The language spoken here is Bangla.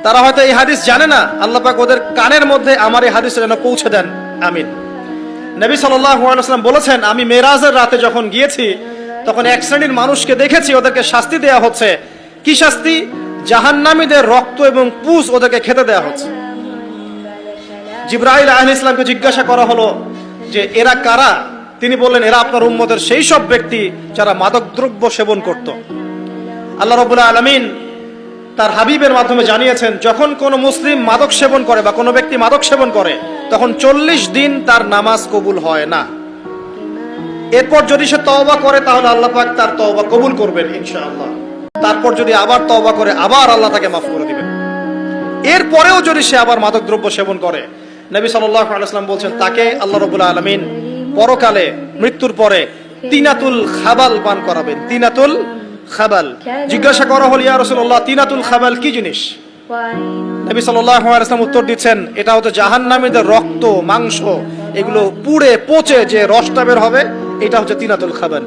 তারা হয়তো এই হাদিস জানে না, আল্লাহ পাক ওদের কানের মধ্যে আমার এই হাদিসটা যেন পৌঁছে দেন, আমিন। নবী সাল্লাল্লাহু আলাইহি ওয়াসাল্লাম বলেছেন, আমি মেরাজের রাতে যখন গিয়েছি তখন এক শ্রেণীর মানুষকে দেখেছি, ওদেরকে শাস্তি দেয়া হচ্ছে। কি শাস্তি? জাহান্নামীদের রক্ত এবং পুঁজ ওদেরকে খেতে দেয়া হচ্ছে। জিবরাইল আলাইহিস সালামকে জিজ্ঞাসা করা হলো যে এরা কারা? তিনি বললেন, এরা আপনার উম্মতের সেই সব ব্যক্তি যারা মাদকদ্রব্য সেবন করত। আল্লাহ রাব্বুল আলামিন তার হাবিবের মাধ্যমে জানিয়েছেন, যখন কোনো মুসলিম মাদক সেবন করে বা কোনো ব্যক্তি মাদক সেবন করে তখন 40 দিন তার নামাজ কবুল হয় না। এরপর যদি সে তওবা করে তাহলে আল্লাহ পাক তার তওবা কবুল করবেন ইনশাআল্লাহ। তারপর যদি আবার তওবা করে আবার আল্লাহ তাকে মাফ করে দিবেন। এরপরেও যদি সে আবার মাদকদ্রব্য সেবন করে, নবী সাল্লাল্লাহু আলাইহি ওয়াসাল্লাম বলছেন তাকে আল্লাহ রাব্বুল আলামিন পরকালে মৃত্যুর পরে তিনাতুল খাবাল পান করাবেন। তিনাতুল খাবাল। জিজ্ঞাসা করা হল, ইয়া রাসূলুল্লাহ, তিনাতুল খাবাল কি জিনিস? নবী সাল্লাল্লাহু আলাইহি ওয়াসাল্লাম উত্তর দিচ্ছেন, এটা হচ্ছে জাহান্নামীদের রক্ত, মাংস, এগুলো পুড়ে পচে যে রসটা বের হবে, এটা হচ্ছে তিনাতুল খাবাল।